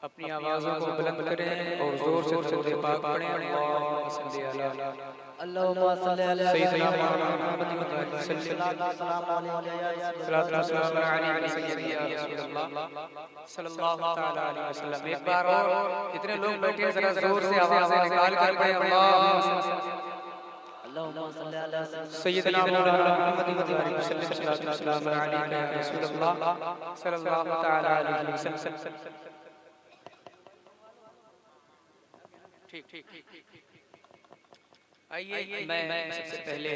अपनी आवाज़ों को बुलंद करें और जोर से दरूद पाक पढ़ें। अल्लाहुम्मा सल्ली अला सय्यिदना मुहम्मद व सल्लल्लाहु तआला अलैहि वसल्लम। एक बार और इतने लोग बैठे हैं, जरा जोर से आवाज़ें निकाल कर पढ़ें। अल्लाहुम्मा सय्यिदना मुहम्मद व सल्लल्लाहु तआला अलैहि वसल्लम। ठीक ठीक ठीक। आइए मैं सबसे पहले,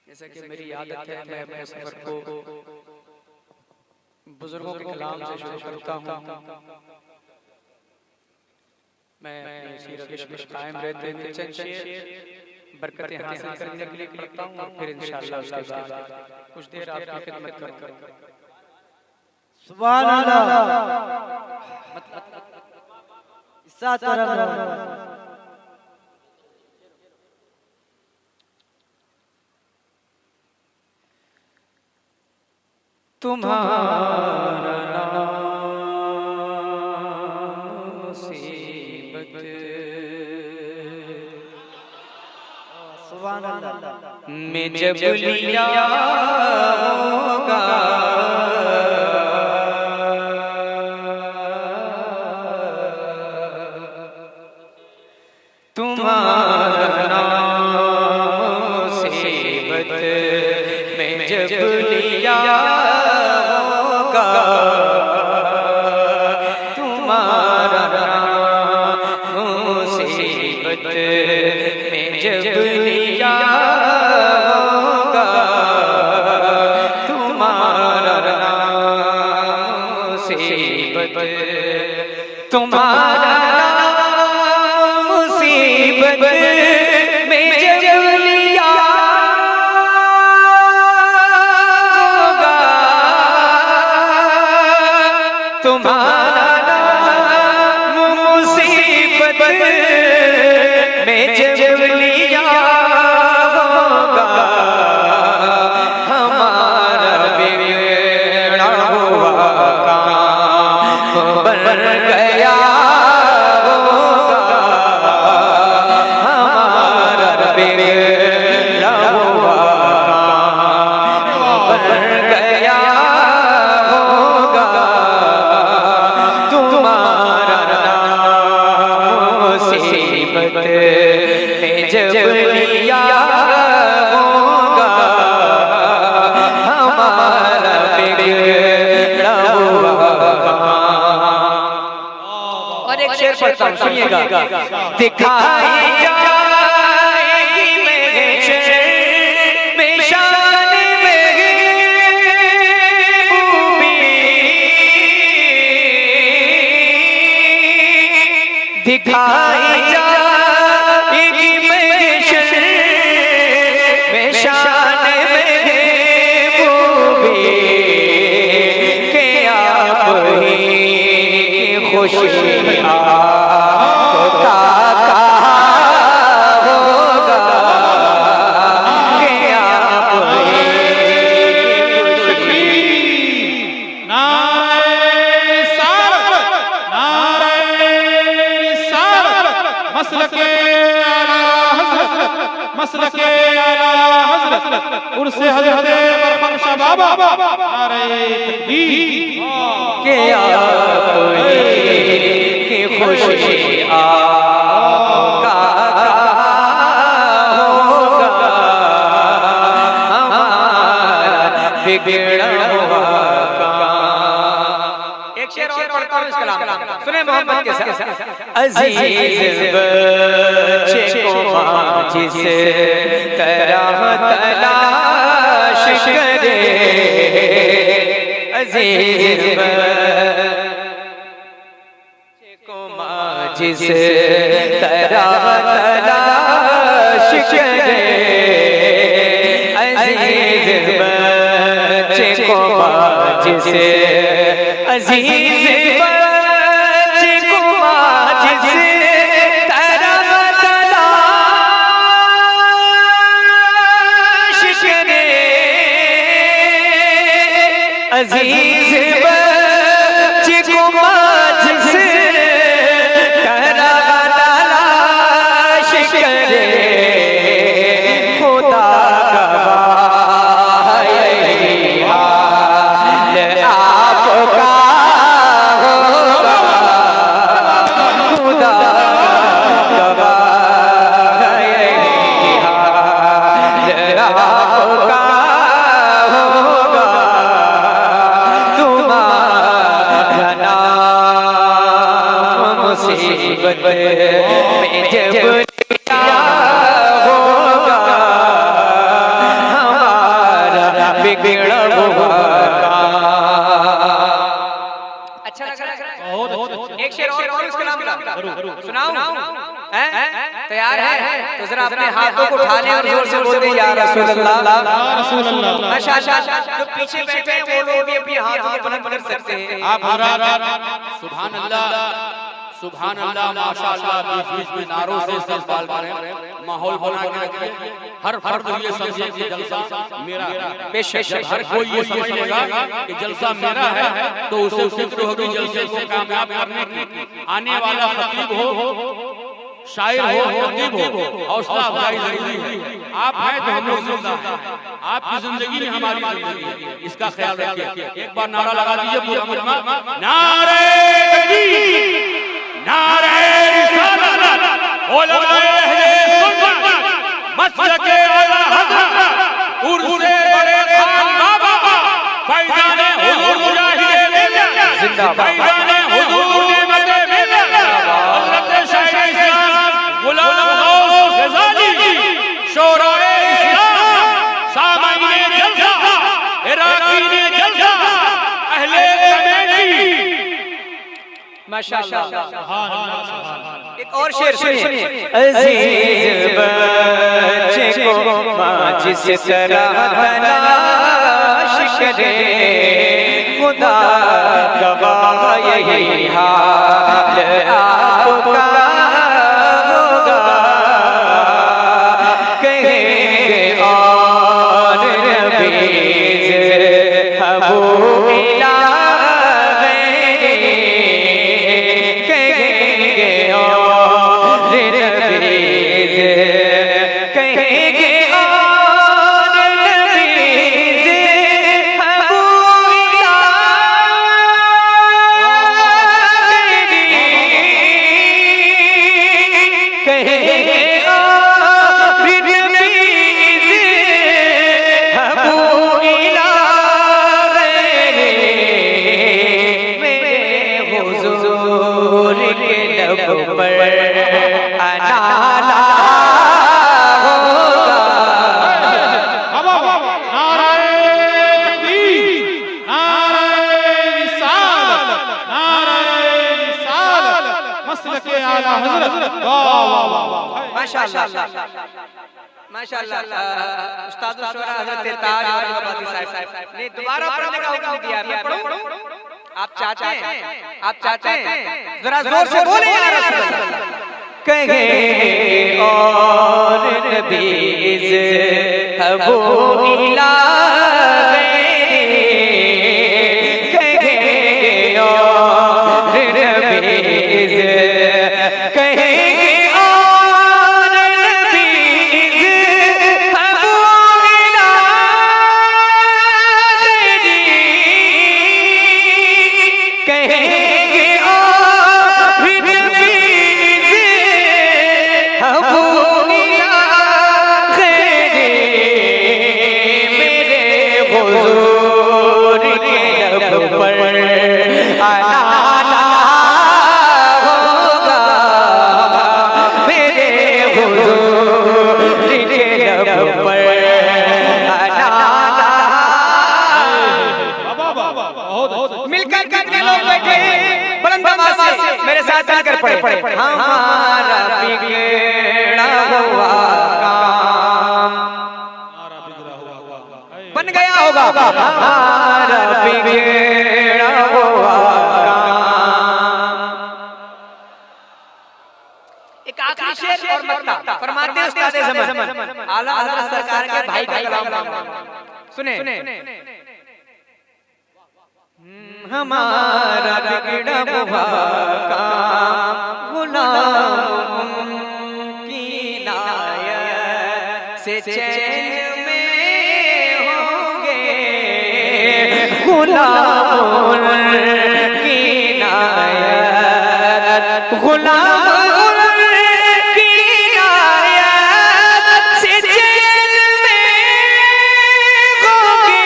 जैसा कि मेरी आदत है, मैं अपने सफर को बुजुर्गों के कलाम से शुरू करता हूँ। मैं अपनी सीरत पे कायम रहते हुए चंद शेर बरकतें हासिल करने के लिए करता हूँ और फिर इंशाअल्लाह उसके बाद कुछ देर आपकी खिदमत करूँगा। सुभान अल्लाह। तुम्हारा नाम मुसीबत, सुभान अल्लाह, में जब लिया होगा तुम्हारा नाम मुसीबत में जब लिया होगा, तुम्हारा नाम मुसीबत में जब लिया होगा, तुम्हारा नाम मुसीबत, तुम्हारा मुसीबत में जब लिया होगा, तुम्हारा नाम मुसीबत में जब लिया होगा, हमारा बिगड़ा हुआ काम बन गया जब लिया होगा, हमारा बिगड़ा हुआ काम। और एक शेर पढ़ता हूँ, सुनिएगा। दिखाई जाएगी महशर में शान महबूबी, दिखाई मसलके आला हज़रत उर्से हज़रत बरखम शाह बाबा नारे तकबीर के आप की खुशी आका होगा, हमारा बिगड़ा हुआ काम। एक शेर और पढ़ता हूँ इस कलाम, सुने मोहम्मद के साथ। अजीज बच्चे को माँ जिसे तरह तलाश करे, अजीज बच्चे को माँ जिसे तरह तलाश करे, अजीज बच्चे को माँ जिसे, अजीज बच्चे को माँ जिसे अजीज बच्चे को में जब लिया होगा हमारा बिगड़ा हुआ काम। अच्छा लगा? एक शेर और इसके नाम का सुनाऊं? तैयार है? तो जरा अपने हाथों को उठा लें और जोर से बोल दें या रसूल अल्लाह। माशाअल्लाह, जो पीछे बैठे हैं वो लोग भी अपने हाथों को बुलंद कर सकते हैं। आप सुभान अल्लाह, सुभान अल्लाह, माशाअल्लाह, बीच में नारों से इस्तेमाल करें, माहौल बना के रखें। हर फर्द ये समझे कि जलसा मेरा है। बेशक हर कोई ये समझ लेगा कि जलसा मेरा है तो उसे फिक्र होगी जलसे को कामयाब करने की। आने वाला खतीब हो, शायर हो, खतीब हो, हौसला अफजाई जरूरी है। आप हैं तो हम लोग जिंदा हैं, आपकी जिंदगी में हमारी जिंदगी है, इसका ख्याल रखिए। एक बार नारा लगा दीजिए पूरा मजमा, नारे तकबीर, नारे रिसालत, उलमाए अहले सुन्नत, मसलके आला हज़रत, उर्से बड़े खान बाबा, फैज़ाने हुजूर मुजाहिदे मिल्लत, फैज़ाने हुजूर नेमते मिल्लत, हज़रत शाइर इस्लाम गुलाम गौस ग़ज़ाली, शोराए इस्लाम, सामाईने जलसा, इराकीने जलसा, अहले कमेटी। माशाअल्लाह। एक और शेर सुनिए। अजीज बच्चे को माँ जिस तरह तलाश करे खुदा गवाह यही हाल आपका होगा। कहेंगे और नबीज़ अबू माशाअल्लाह। उस्ताद शुरा हज़रत ताज औरंगाबादी साहब ने दोबारा पढ़ने का हुक्म दिया है। पढ़ो, आप चाहते हैं? आप चाहते हैं? जरा जोर से बोले या रसूल अल्लाह। कहेंगे और नबीज़ अबू इलाही, कहेंगे और नबीज़, कहेंगे और नबीज़ अबू इलाही, कहेंगे और नबीज़ अबू इलाही, मेरे हुजूर के लब पर आना होगा, मेरे हुजूर के लब पर आना। मिलकर कितने लोग बैठे बुलंद आवाज से मेरे साथ मिलकर पढ़े। हमारा बिगड़ा हुआ काम बन गया होगा, हमारा बिगड़ा हुआ काम। एक आखिरी शेर और मत्ता फरमाते हैं उस्ताद ज़मान आला हज़रत सरकार के भाई का कलाम सुने। हमारा बिगड़ा हुआ काम गुलाम की नायत से चैन में होंगे, गुलाम की नायत, गुलाम की नायत से चैन में होंगे,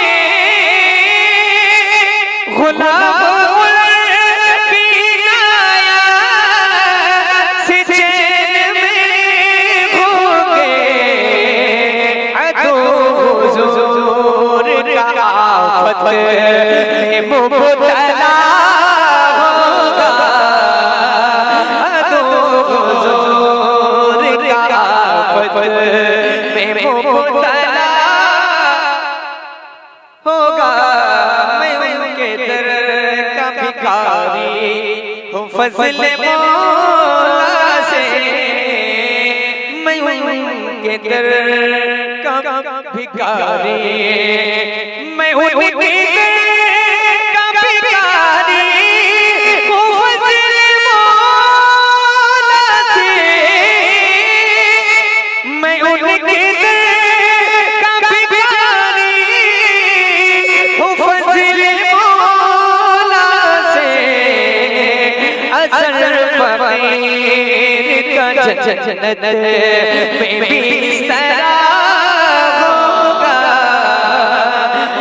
गुलाम की नायत से में मुब्तला होगा, दो हुजूर का आफत में मुब्तला होगा। मैं उनके दर का भिखारी हूँ फज़ल मौला से, मैं उनके दर का भिखारी, मैं उनके दर का भिखारी हूँ फज़ल मौला से, मैं उनके दर का भिखारी हूँ फज़ल मौला से। असर फकीर का जन्नत में बिस्तरा होगा,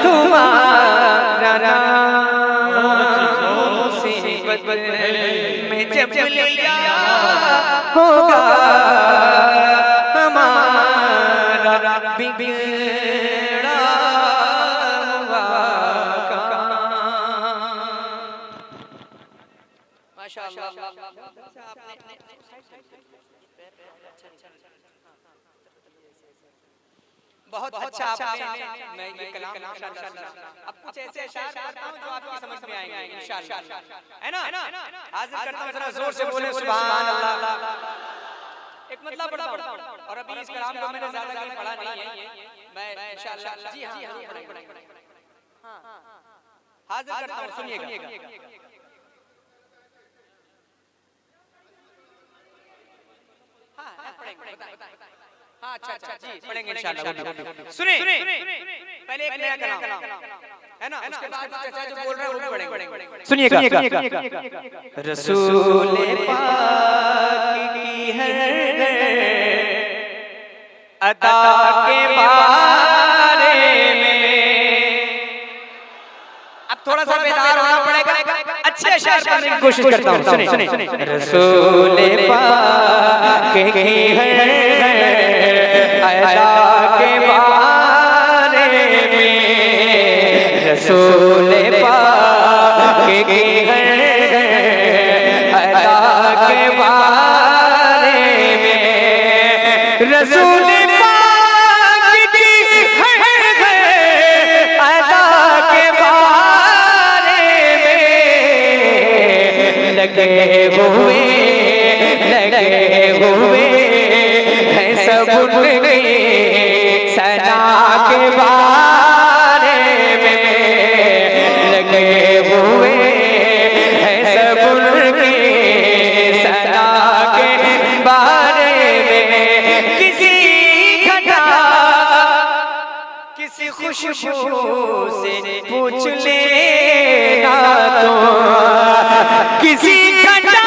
तुम्हारा नाम मुसीबत में जब लिया होगा, हमारा बिगड़ा हुआ काम। माशाअल्लाह। बहुत अच्छा आपने, मैं ये कलाम माशाअल्लाह अब कुछ ऐसे अशार करता हूं जो आपकी समझ में आएंगे इंशाअल्लाह, है ना? हाजिर करता हूं, जरा जोर से बोले सुभान अल्लाह। एक मतलब पढ़ता हूं, और अभी इस कलाम को मैंने ज्यादा कहीं पढ़ा नहीं है, मैं इंशाअल्लाह जी हां पढ़ेंगे। हां हाजिर करता हूं, सुनिएगा। हां पढ़ेंगे, हाँ अच्छा जी पढ़ेंगे इंशाअल्लाह। सुने पहले एक नया कलाम है ना, उसके बाद चाचा जो बोल रहे हैं वो भी पढ़ेंगे। सुनिएगा। रसूल पाक की हर अदा के बारे में, अब थोड़ा सा बेदार होना पड़ेगा, अच्छे अशार पढ़ने की कोशिश करता हूँ। सुने रसूल पाक की हर अदा के बारे में, रसूल पाक की हर अदा के बारे में, रसूल पाक की हर अदा के बारे में लगे हुए हैं सब उनके सना के बारे में, लगे हुए हैं सब उनके सना के बारे में। किसी घटा किसी खुशबू से पूछ लेना तो, किसी घटा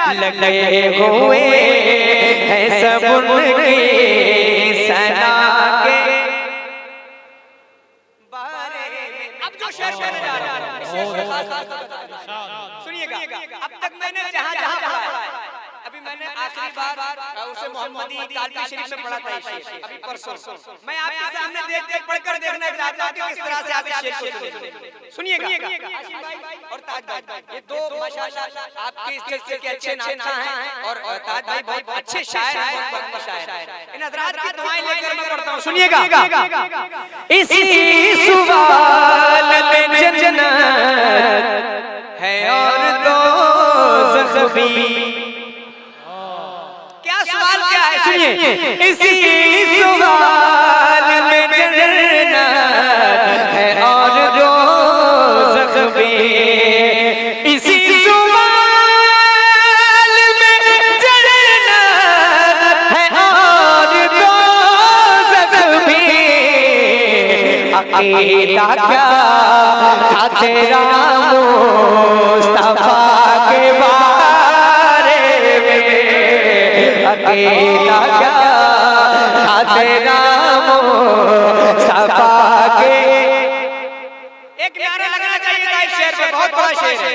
लगे हुए हैं सब उनके सना के बारे में। अब जो शेर कहने जा रहा हूं, सुनिएगा। अब तक मैंने जहां जहां पढ़ा है, अभी मैंने आखिरी बार उसे मोहम्मदी कालबी शरीफ में पढ़ा था ये शेर, अभी परसों। मैं आपके सामने देख पढ़कर देखना चाहता हूं कि किस तरह से आप इस शेर को सुनिएगा। आशिम भाई और ताज भाई, ये दो माशाअल्लाह आपके इस जलसे के अच्छे नाता हैं, और ताज भाई बहुत अच्छे शायर हैं, बहुत बड़े शायर हैं। इन हज़रात की दुआएं लेकर मैं पढ़ता हूं, सुनिएगा। इसी सुवाल में जन्नत है और दोज़ख भी। क्या सवाल क्या है, सुनिए। इसी सवाल में जन्नत है और दोज़ख भी, इसी सवाल में जन्नत है और अकेला क्या था तेरा मुस्तफा के बारे में, अकेला क्या था तेरा मुस्तफा के। एक नारा लगना चाहिए था इस शेर पे, बहुत बड़ा शेर है,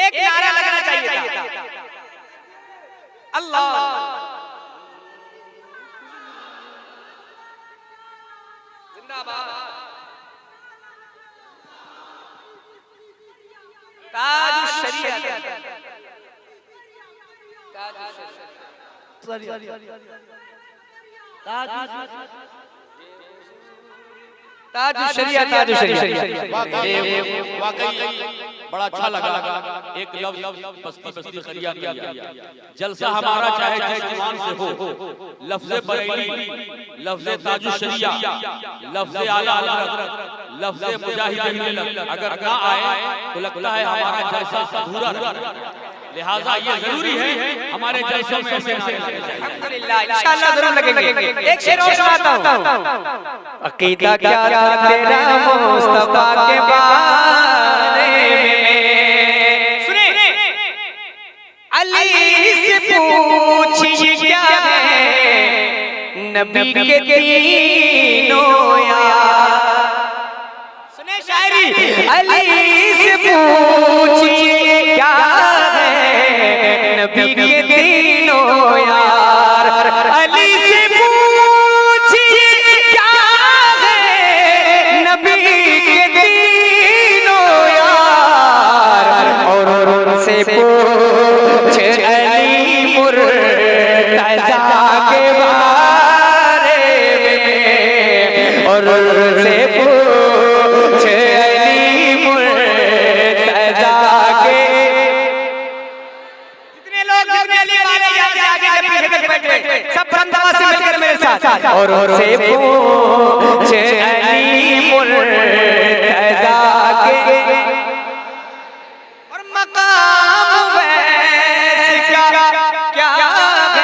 एक नारा लगना चाहिए था। अल्लाह जिंदाबाद, ताजुश शरीयत, ताजुश शरीयत, ताजुश शरीयत। वाकई बड़ा अच्छा लगा। एक लफ्ज पस्ती पस्ती खरिया किया, जलसा हमारा चाहे जिस जुबान से हो, लफ्ज़ बरेली, लफ्ज़ ताजुश शरिया, लफ्ज़ आला हज़रत, लफ्ज़ मुजाहिद मिल्लत अगर ना आए तो लगता है हमारा जलसा अधूरा रहा। लिहाजा ये जरूरी है हमारे जलसों में ऐसे नारे लगने चाहिए। अल्हम्दुलिल्लाह, इंशाअल्लाह जरूर लगेंगे। एक शेर और सुनाता हूँ। अकीदा क्या था तेरा मुस्तफा के बारे में, सुने अली से पूछिए क्या है नबी के तीनों यार। सुने शायरी, अली से पूछिए क्या है नबी के तीनों यार, अली से पूछिए क्या है नबी के तीनों यार, और उनसे पूछ अली मुर्तज़ा के बारे में, और उनसे पूछ अली मुर्तज़ा के। जितने लोग जितने अली वाले यहाँ से आगे से पीछे तक बैठे सब बंदवा से मिलकर मेरे साथ, और उनसे पूछ अली मुर्तज़ा के, और मकाम वैस का क्या है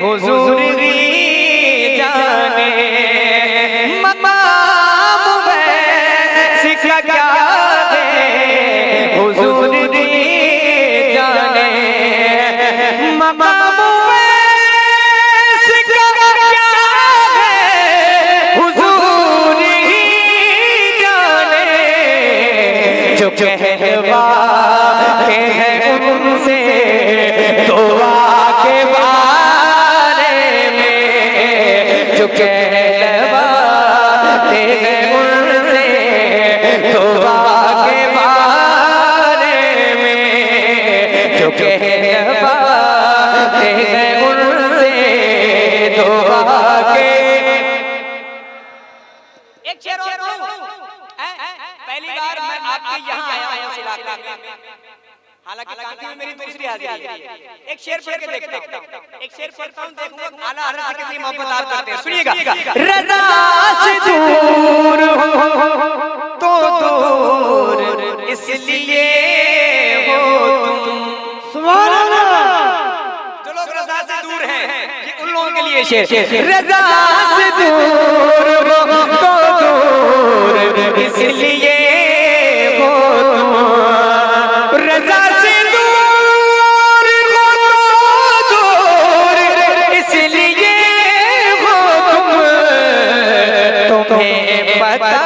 हुजूर भी जाने, मकाम वैस का क्या है हुजूर भी जाने, मकाम वैस का क्या है हुजूर ही जाने, जो कहवाते हैं उनसे दुआ के बारे में, जो कहवाते हैं उनसे दुआ के बारे में, जो कहवाते हैं उनसे दुआ के। एक शेर और पहली बार मैं आपके यहाँ आया हूँ इस इलाके में, हालांकि कांकी में मेरी दूसरी हाजिरी है। एक शेर पढ़ के देखता हूँ, एक शेर पढ़ता हूँ, देखूंगा आला हज़रत से कितनी मोहब्बत आप करते हैं। सुनिएगा, रज़ा से दूर हो तो दूर इसलिए हो तुम, सुभान अल्लाह। जो लोग रज़ा से दूर हैं ये उन लोगों के लिए शेर, रज़ा से दूर हो तो दूर इसलिए हो तुम, रज़ा से दूर हो तो दूर इसलिए हो तुम, तुम्हें पता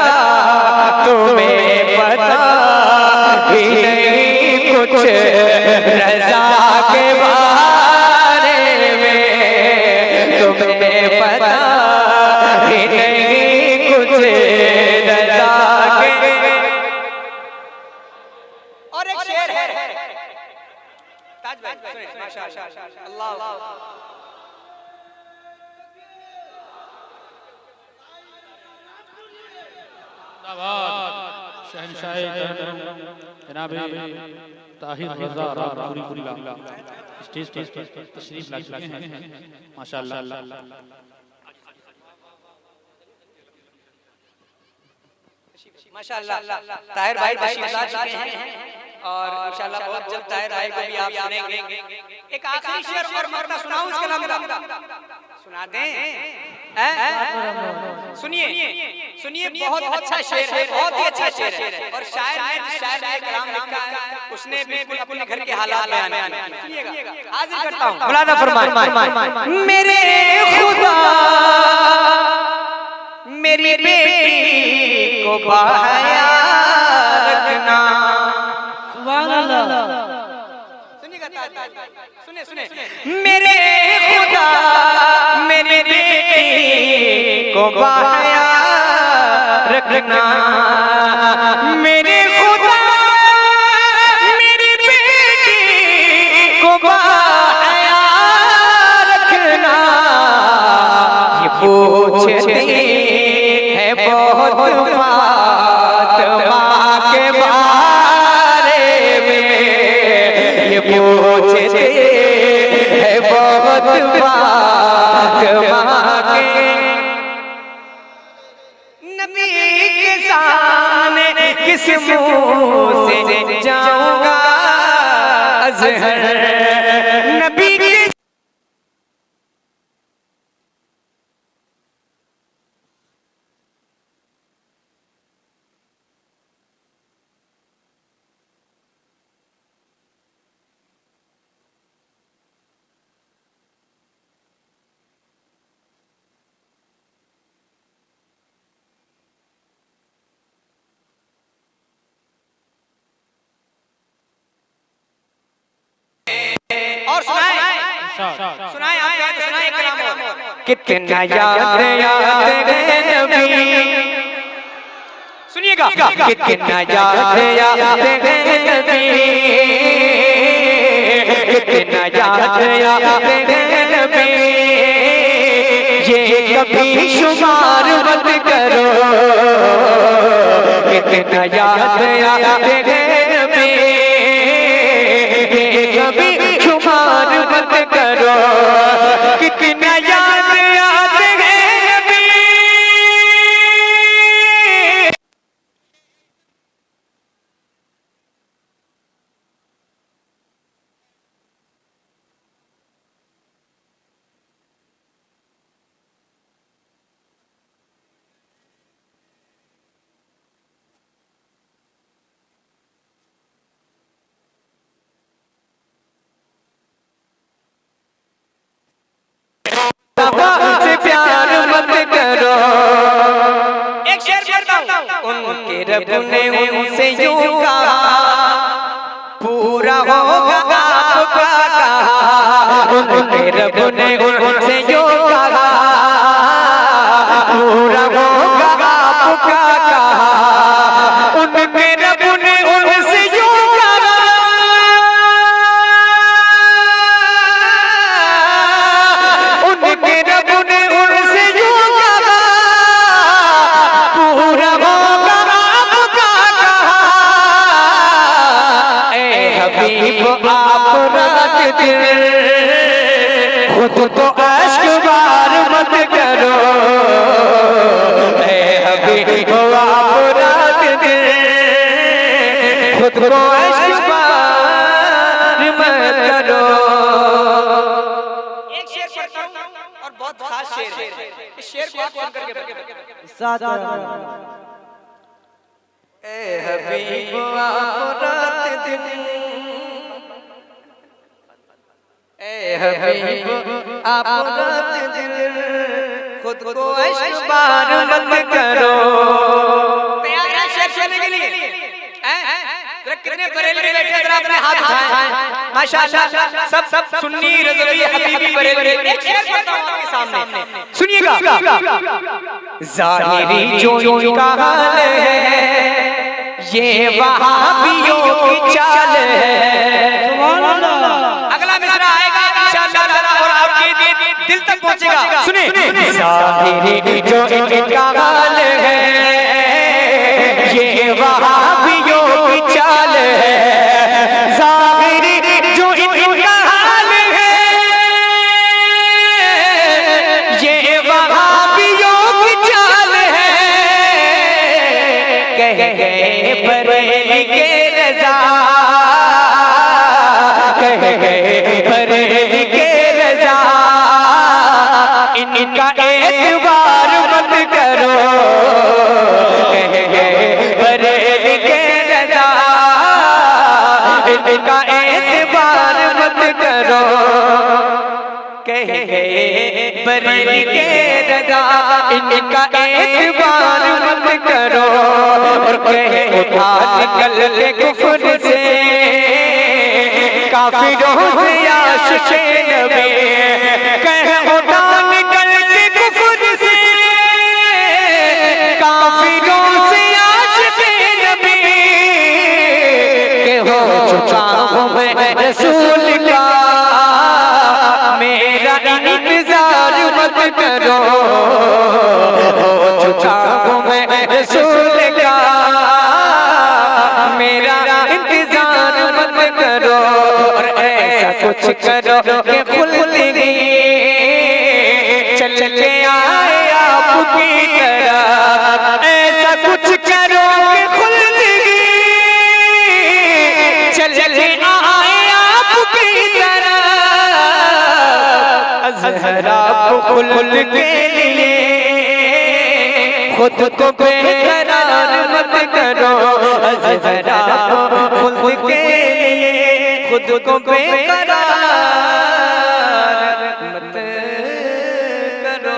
ही नहीं कुछ रज़ा के बारे में, तुम्हें पता ही नहीं कुछ रज़ा के। और एक शेर है ताज भाई, माशाअल्लाह, अल्लाह शहंशाह जनाब ताहिर रज़ा रामपुरी स्टेज पर तशरीफ ला चुके हैं माशाअल्लाह। माशाअल्लाह ताहिर भाई तशरीफ ला चुके हैं और इंशाअल्लाह बहुत जल्द ताहिर भाई को भी आप सुनेंगे। एक आखिरी शेर और मरना सुनाऊं इसके नाम का, सुना दें। सुनिए सुनिए, बहुत अच्छा शेर है, बहुत ही अच्छा शेर है। और शायर ने कलाम लिखा है, उसने बिल्कुल अपने घर के हालात बयान किए। सुनिएगा, हाजिर करता हूं। मौलाना फरमाए, मेरे खुदा मेरी बेटी को बाहया रखना। सुभान अल्लाह। सुनिए सुनिए, मेरे खुदा मेरी बेटी को बाहया रखना, मेरे खुदा मेरी बेटी को बाहया रखना। ये पूछते हैं बहुत फातिमा के बारे में, ये पूछते हैं बहुत फातिमा के। नबी के सामने किस मुंह से जाऊंगा अज़हर, नबी के और सुनाए आप याद सुनाए कलाम और कितना याद है नबी। सुनिएगा, कितना याद है नबी, कितना याद है नबी। ये कभी शुमार मत करो, कितना याद है नबी, ये कभी शुमार मत करो। कितना याद है नबी। से प्यार मत करो। एक शेर पढ़ता हूं। उनके रब ने उनसे यूं कहा, पूरा होगा आपका कहा। उनके रब ने उनसे यूं कहा, पूरा होगा आपका कहा। उनके रब ने उनसे यूं कहा, उनके रब ने उनसे यूं कहा, पूरा होगा आपका कहा। ऐ हबीब आप रात दिन खुद तो अश्क बार मत करो। ऐ हबीब आप रात दिन खुद को अश्क बार मत करो। एक शेर पढ़ता हूं और बहुत खास शेर है, इस शेर को आप सुन करके ऐ हबीब आप रात दिन, ऐ हबीब आप रात दिन खुद को अश्क बार मत करो। तैयार है शेर सुनने के लिए? कितने बरेलवी बैठे, जरा अपने हाथ उठाएं। माशाअल्लाह सब सुन्नी रज़वी हबीबी बरेलवी। एक शेर पढ़ता हूं आपके सामने, सुनिएगा। ज़ाहिरी जो इनका हाल है, ये वहाबियों की चाल है। सुभान अल्लाह। अगला मिसरा आएगा इंशाअल्लाह और आपके दिल तक पहुंचेगा। सुनिए, ज़ाहिरी जो इनका हाल है, ये वहाबियों की चाल है। ज़ाहिरी जो इनका हाल है, ये वहाबियों की चाल है। कह गए बरेली के रज़ा, कह गए बरेली के रज़ा, इनका एतबार करो, कहे बरेली के रजा इनका एतबार मत करो, कहे बरेली के रजा इनका एतबार मत करो, और कहे उठा निकल के कुफ्र से काफिरों से आशिक़े नबी, कहे उठा निकल के कुफ्र से काफिरों से आशिक़े नबी, के हो चुका हूँ मैं रसूल का, मेरा इंतजार मत करो, हो चुका हूँ मैं रसूल का, मेरा इंतजार मत करो, और ऐसा कुछ करो कि खुलगी चल के आए आपकी तरह, ऐसा कुछ करो कि खुलगी चल के आए आपकी तरह, ज़हरा को खुल के लिए खुद को बेकरार मत करो, ज़हरा को खुल के लिए खुद को बेकरार मत करो।